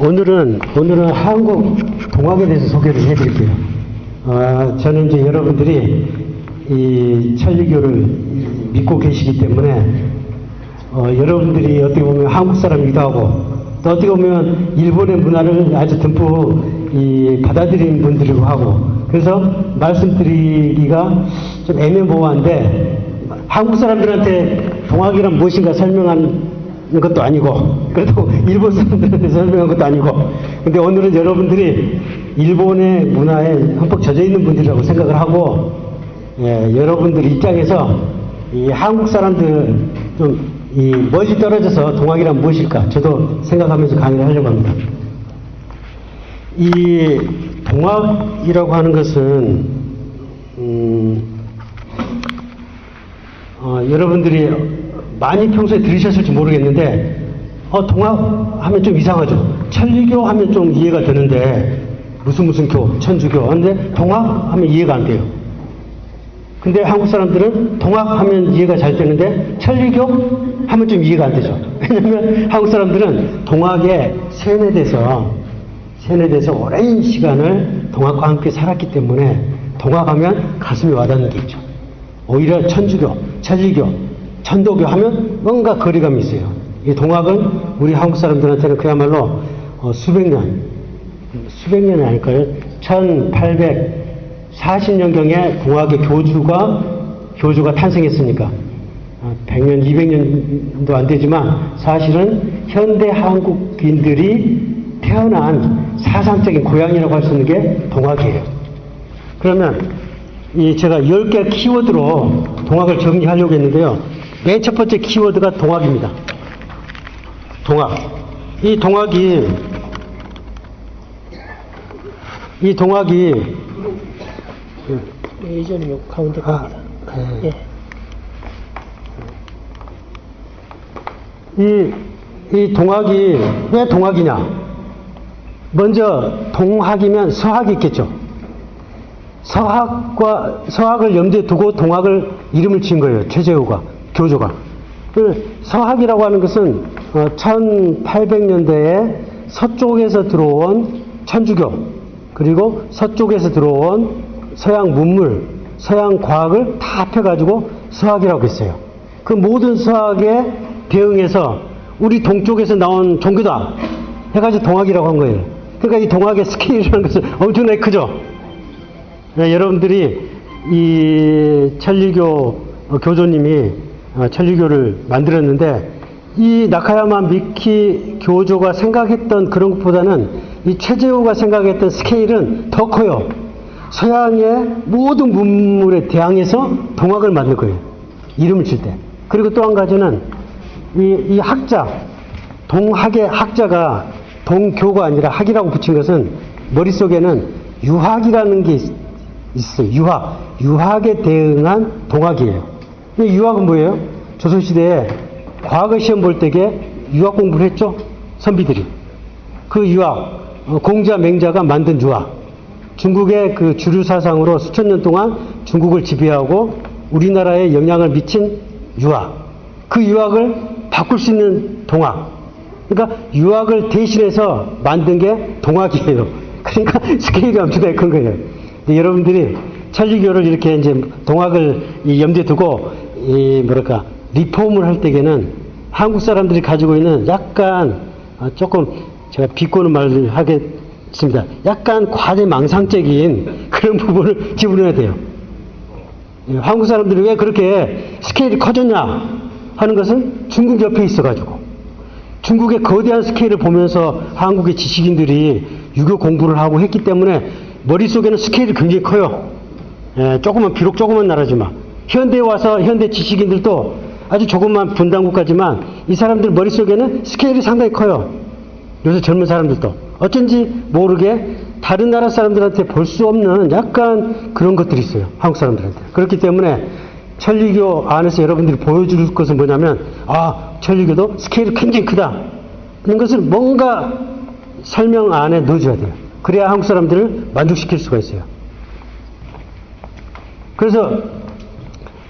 오늘은 한국 동학에 대해서 소개를 해드릴게요. 저는 이제 여러분들이 이 천리교를 믿고 계시기 때문에 여러분들이 어떻게 보면 한국 사람이기도 하고 또 어떻게 보면 일본의 문화를 아주 듬뿍 받아들이는 분들이기도 하고 그래서 말씀드리기가 좀 애매모호한데 한국 사람들한테 동학이란 무엇인가 설명하는 것도 아니고 그래도 일본 사람들한테 설명한 것도 아니고 근데 오늘은 여러분들이 일본의 문화에 흠뻑 젖어 있는 분들이라고 생각을 하고 여러분들 입장에서 이 한국 사람들 좀 멀리 떨어져서 동학이란 무엇일까 저도 생각하면서 강의를 하려고 합니다. 이 동학이라고 하는 것은 여러분들이 많이 평소에 들으셨을지 모르겠는데 동학 하면 좀 이상하죠. 천리교 하면 좀 이해가 되는데 무슨 교, 천주교. 근데 동학 하면 이해가 안 돼요. 근데 한국 사람들은 동학 하면 이해가 잘 되는데 천리교 하면 좀 이해가 안 되죠. 왜냐면 한국 사람들은 동학에 세뇌돼서 오랜 시간을 동학과 함께 살았기 때문에 동학하면 가슴에 와닿는 게 있죠. 오히려 천주교, 천리교, 천도교 하면 뭔가 거리감이 있어요. 이 동학은 우리 한국 사람들한테는 그야말로 수백 년이 아닐까요? 1840년경에 동학의 교주가 탄생했으니까 100년, 200년도 안 되지만 사실은 현대 한국인들이 태어난 사상적인 고향이라고 할 수 있는 게 동학이에요. 그러면 제가 10개 키워드로 동학을 정리하려고 했는데요. 맨 첫 번째 키워드가 동학입니다. 동학. 이 동학이 예전에 가운데 갑니다. 이 동학이 왜 동학이냐? 먼저 동학이면 서학이 있겠죠. 서학을 염두에 두고 동학을 이름을 지은 거예요. 최재우가, 교조가. 서학이라고 하는 것은 1800년대에 서쪽에서 들어온 천주교, 그리고 서쪽에서 들어온 서양 문물, 서양 과학을 다 합해가지고 서학이라고 했어요. 그 모든 서학에 대응해서 우리 동쪽에서 나온 종교다 해가지고 동학이라고 한 거예요. 그러니까 이 동학의 스케일이라는 것은 엄청나게 크죠. 여러분들이 이 천리교 교조님이 천리교를 만들었는데 이 나카야마 미키 교조가 생각했던 그런 것보다는 이 최재우가 생각했던 스케일은 더 커요. 서양의 모든 문물에 대항해서 동학을 만들 거예요. 이름을 칠 때. 그리고 또 한 가지는 이 학자, 동학의 학자가 동교가 아니라 학이라고 붙인 것은 머릿속에는 유학이라는 게 있어요. 유학에 대응한 동학이에요. 유학은 뭐예요? 조선시대에 과거 시험 볼 때에 유학 공부를 했죠? 선비들이. 그 유학, 공자, 맹자가 만든 유학. 중국의 그 주류 사상으로 수천 년 동안 중국을 지배하고 우리나라에 영향을 미친 유학. 그 유학을 바꿀 수 있는 동학. 그러니까 유학을 대신해서 만든 게 동학이에요. 그러니까 스케일이 엄청나게 큰 거예요. 여러분들이 천리교를 이렇게 이제 동학을 염두에 두고 리폼을 할 때에는 한국 사람들이 가지고 있는 약간 조금 제가 비꼬는 말을 하겠습니다. 약간 과대망상적인 그런 부분을 집어넣어야 돼요. 한국 사람들이 왜 그렇게 스케일이 커졌냐 하는 것은 중국 옆에 있어가지고 중국의 거대한 스케일을 보면서 한국의 지식인들이 유교 공부를 하고 했기 때문에 머릿속에는 스케일이 굉장히 커요. 비록 조그만 나라지만 현대에 와서 현대 지식인들도 아주 조그만 분단국가지만 이 사람들 머릿속에는 스케일이 상당히 커요. 요새 젊은 사람들도 어쩐지 모르게 다른 나라 사람들한테 볼 수 없는 약간 그런 것들이 있어요. 한국 사람들한테. 그렇기 때문에 천리교 안에서 여러분들이 보여줄 것은 뭐냐면 천리교도 스케일이 굉장히 크다. 그런 것을 뭔가 설명 안에 넣어줘야 돼요. 그래야 한국 사람들을 만족시킬 수가 있어요. 그래서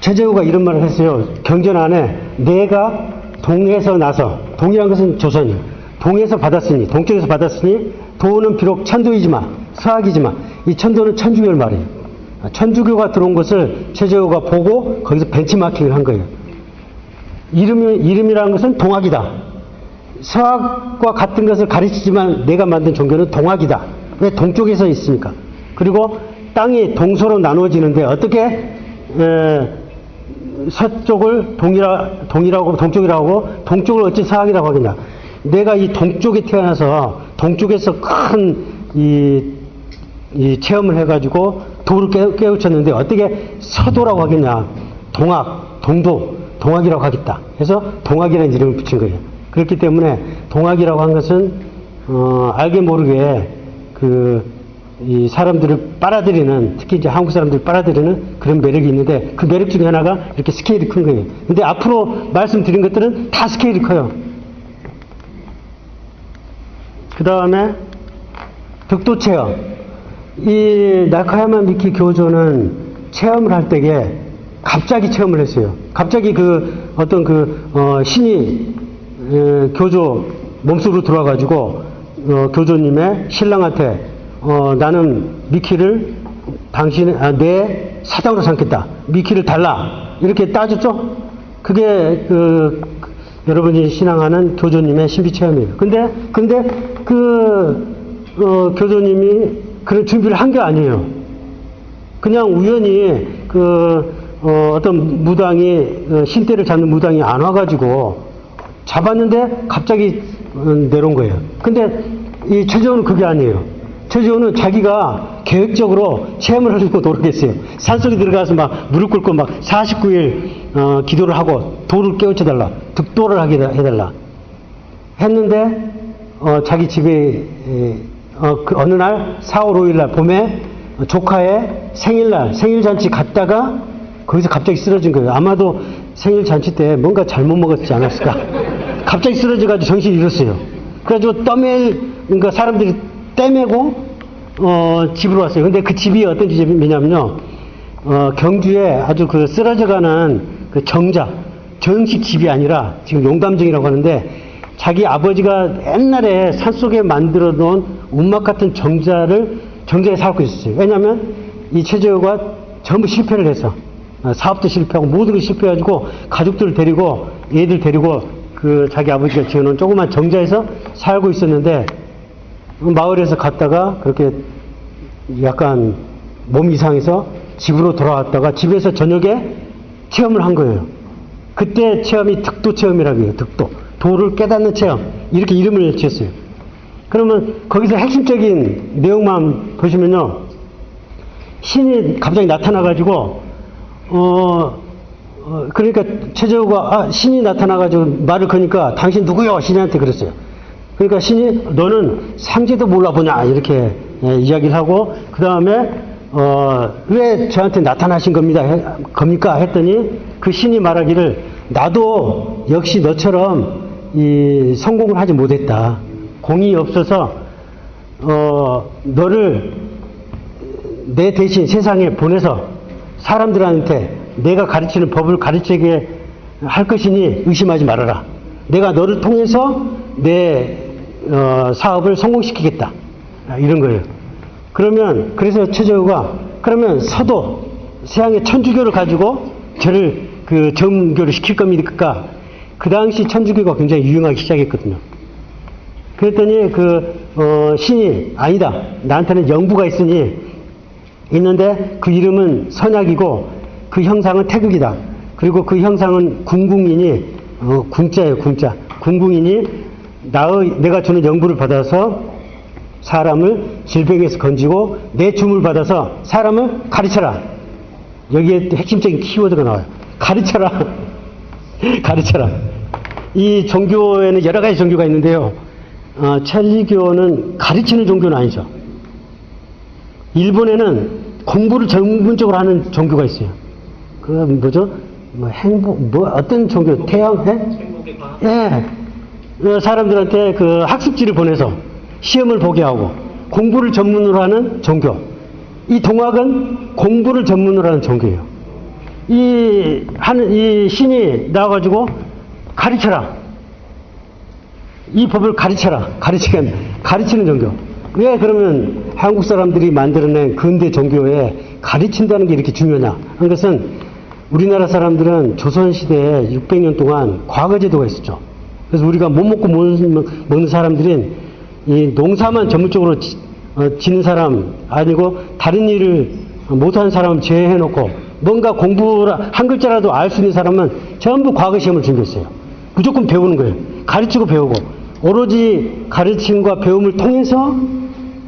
최재우가 이런 말을 했어요. 경전 안에 내가 동에서 나서, 동이란 것은 조선이에요. 동에서 받았으니, 동쪽에서 받았으니, 도는 비록 천도이지만, 서학이지만, 이 천도는 천주교를 말해요. 천주교가 들어온 것을 최재호가 보고 거기서 벤치마킹을 한 거예요. 이름이라는 것은 동학이다. 서학과 같은 것을 가르치지만 내가 만든 종교는 동학이다. 왜 동쪽에서 있습니까? 그리고 땅이 동서로 나누어지는데 어떻게 서쪽을 동이라고 동쪽이라고 하고 동쪽을 어찌 서학이라고 하겠냐. 내가 이 동쪽에 태어나서 동쪽에서 큰 이 체험을 해가지고 도를 깨우쳤는데 어떻게 서도라고 하겠냐. 동학, 동도, 동학이라고 하겠다. 그래서 동학이라는 이름을 붙인 거예요. 그렇기 때문에 동학이라고 한 것은 알게 모르게 이 사람들을 빨아들이는, 특히 이제 한국 사람들을 빨아들이는 그런 매력이 있는데 그 매력 중에 하나가 이렇게 스케일이 큰 거예요. 근데 앞으로 말씀드린 것들은 다 스케일이 커요. 그 다음에 득도 체험. 이 나카야마 미키 교조는 체험을 할 때에 갑자기 체험을 했어요. 갑자기 신이 교조 몸속으로 들어와가지고 교조님의 신랑한테 나는 미키를 내 사장으로 삼겠다. 미키를 달라. 이렇게 따졌죠? 그게 여러분이 신앙하는 교조님의 신비 체험이에요. 근데 교조님이 그런 준비를 한 게 아니에요. 그냥 우연히 어떤 무당이 신대를 잡는 무당이 안 와가지고 잡았는데 갑자기 내려온 거예요. 근데 이 최재호는 그게 아니에요. 최재호는 자기가 계획적으로 체험을 하려고 노력했어요. 산속에 들어가서 막 무릎 꿇고 막 49일 기도를 하고 도를 깨우쳐달라. 득도를 하게 해달라. 했는데 자기 집에 어느 날 4월 5일 날 봄에 조카의 생일날 생일잔치 갔다가 거기서 갑자기 쓰러진 거예요. 아마도 생일잔치 때 뭔가 잘못 먹었지 않았을까. 갑자기 쓰러져가지고 정신을 잃었어요. 그래가지고 그러니까 사람들이 떼매고 집으로 왔어요. 근데 그 집이 어떤 집이냐면요, 경주에 아주 쓰러져가는 정식 집이 아니라 지금 용담정이라고 하는데 자기 아버지가 옛날에 산속에 만들어 놓은 운막 같은 정자에 살고 있었어요. 왜냐하면 이 최재호가 전부 실패를 해서 사업도 실패하고 모든 게 실패해가지고 가족들을 데리고 얘들 데리고 자기 아버지가 지어놓은 조그만 정자에서 살고 있었는데 마을에서 갔다가 그렇게 약간 몸이 이상해서 집으로 돌아왔다가 집에서 저녁에 체험을 한 거예요. 그때 체험이 득도 체험이라고 해요. 득도. 도를 깨닫는 체험. 이렇게 이름을 지었어요. 그러면 거기서 핵심적인 내용만 보시면요. 신이 갑자기 나타나가지고 그러니까 최재호가 신이 나타나가지고 말을 거니까 당신 누구요? 신이한테 그랬어요. 그러니까 신이 너는 상제도 몰라보냐 이렇게 이야기를 하고 그 다음에 왜 저한테 나타나신 겁니까? 했더니 그 신이 말하기를 나도 역시 너처럼 성공을 하지 못했다. 공이 없어서 너를 내 대신 세상에 보내서 사람들한테 내가 가르치는 법을 가르치게 할 것이니 의심하지 말아라. 내가 너를 통해서 내 사업을 성공시키겠다. 이런 거예요. 그래서 최재호가 그러면 서도 서양의 천주교를 가지고 저를 정교를 시킬 겁니까? 그 당시 천주교가 굉장히 유행하기 시작했거든요. 그랬더니 신이 아니다. 나한테는 영부가 있는데 그 이름은 선약이고 그 형상은 태극이다. 그리고 그 형상은 궁궁이니 궁자예요. 궁자. 궁궁이니 내가 주는 영부를 받아서 사람을 질병에서 건지고 내 줌을 받아서 사람을 가르쳐라. 여기에 핵심적인 키워드가 나와요. 가르쳐라. 가르쳐라. 이 종교에는 여러 가지 종교가 있는데요. 첼리교는 가르치는 종교는 아니죠. 일본에는 공부를 전문적으로 하는 종교가 있어요. 뭐죠? 어떤 종교? 예. 사람들한테 학습지를 보내서 시험을 보게 하고 공부를 전문으로 하는 종교. 이 동학은 공부를 전문으로 하는 종교예요. 이 신이 나와가지고 가르쳐라. 이 법을 가르치는 종교. 왜 그러면 한국 사람들이 만들어낸 근대 종교에 가르친다는 게 이렇게 중요하냐? 한 것은 우리나라 사람들은 조선시대에 600년 동안 과거제도가 있었죠. 그래서 우리가 못 먹고 먹는 사람들은 이 농사만 전문적으로 지는 사람 아니고 다른 일을 못하는 사람을 제외해놓고 뭔가 공부를 한 글자라도 알 수 있는 사람은 전부 과거 시험을 준비했어요. 무조건 배우는 거예요. 가르치고 배우고 오로지 가르침과 배움을 통해서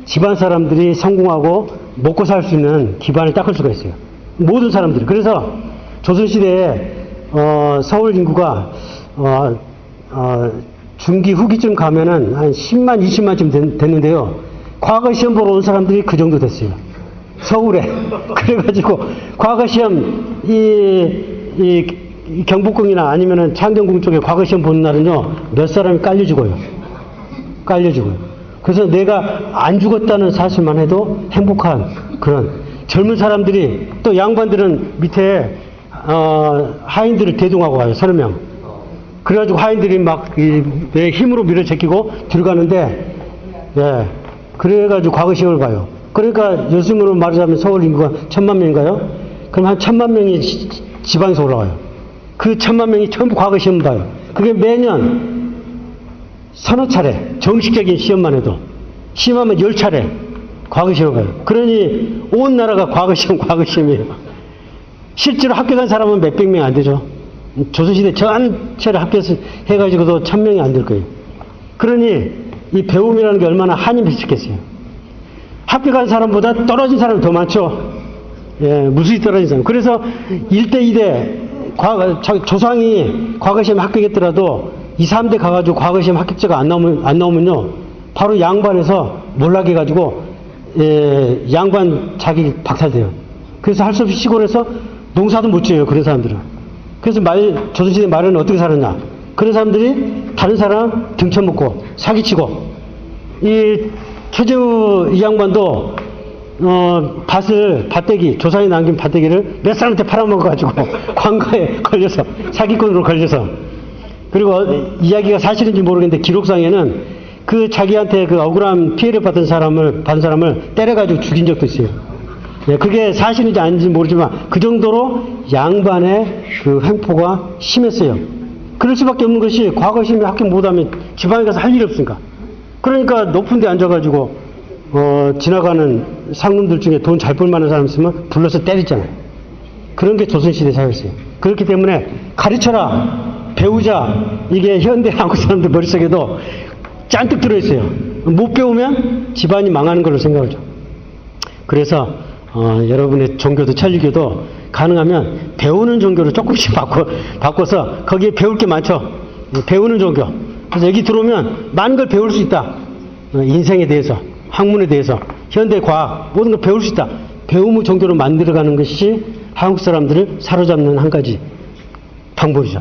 집안 사람들이 성공하고 먹고 살 수 있는 기반을 닦을 수가 있어요. 모든 사람들이. 그래서 조선시대에 서울 인구가 중기 후기쯤 가면은 한 10만, 20만쯤 됐는데요. 과거 시험 보러 온 사람들이 그 정도 됐어요. 서울에. 그래가지고 과거 시험 이 경복궁이나 아니면은 창경궁 쪽에 과거 시험 보는 날은요 몇 사람이 깔려 죽어요. 그래서 내가 안 죽었다는 사실만 해도 행복한 그런 젊은 사람들이 또 양반들은 밑에 하인들을 대동하고 가요. 서너 명. 그래가지고 하인들이 막 내 힘으로 밀어제끼고 들어가는데 예 그래가지고 과거 시험을 봐요. 그러니까 요즘으로 말하자면 서울 인구가 1000만 명인가요? 그럼 한 1000만 명이 지방에서 올라와요. 그 1000만 명이 전부 과거 시험 봐요. 그게 매년 서너 차례 정식적인 시험만 해도 심하면 10차례 과거 시험을 봐요. 그러니 온 나라가 과거 시험이에요. 실제로 학교 간 사람은 몇백 명이 안 되죠. 조선시대 전체를 합해서 해가지고도 1000명이 안 될 거예요. 그러니 이 배움이라는 게 얼마나 한이 미쳤겠어요. 학교 간 사람보다 떨어진 사람이 더 많죠. 예, 무수히 떨어진 사람. 그래서 1대 2대 조상이 과거시험 합격했더라도 2, 3대 가가지고 과거시험 합격자가 안 나오면요 바로 양반에서 몰락해가지고 양반 자격이 박탈돼요. 그래서 할 수 없이 시골에서 농사도 못 지어요. 그런 사람들은. 그래서 조선시대 말에는 어떻게 살았냐. 그런 사람들이 다른 사람 등쳐먹고 사기치고 이 최재우 이 양반도 조상이 남긴 밭대기를 몇 사람한테 팔아먹어가지고 관가에 걸려서 사기꾼으로 걸려서 그리고 이야기가 사실인지 모르겠는데 기록상에는 그 자기한테 그 억울한 피해를 받은 사람을 때려가지고 죽인 적도 있어요. 예, 그게 사실인지 아닌지 모르지만 그 정도로 양반의 그 횡포가 심했어요. 그럴 수밖에 없는 것이 과거 시험에 합격 못하면 지방에 가서 할 일이 없으니까. 그러니까 높은 데 앉아가지고 지나가는 상놈들 중에 돈 잘 벌 만한 사람 있으면 불러서 때리잖아요. 그런 게 조선시대 사회였어요. 그렇기 때문에 가르쳐라, 배우자, 이게 현대 한국 사람들 머릿속에도 잔뜩 들어있어요. 못 배우면 집안이 망하는 걸로 생각하죠. 그래서 여러분의 종교도 천리교도 가능하면 배우는 종교로 조금씩 바꿔서 거기에 배울 게 많죠. 배우는 종교. 그래서 여기 들어오면 많은 걸 배울 수 있다. 인생에 대해서, 학문에 대해서, 현대 과학 모든 걸 배울 수 있다. 배움의 종교로 만들어가는 것이 한국 사람들을 사로잡는 한 가지 방법이죠.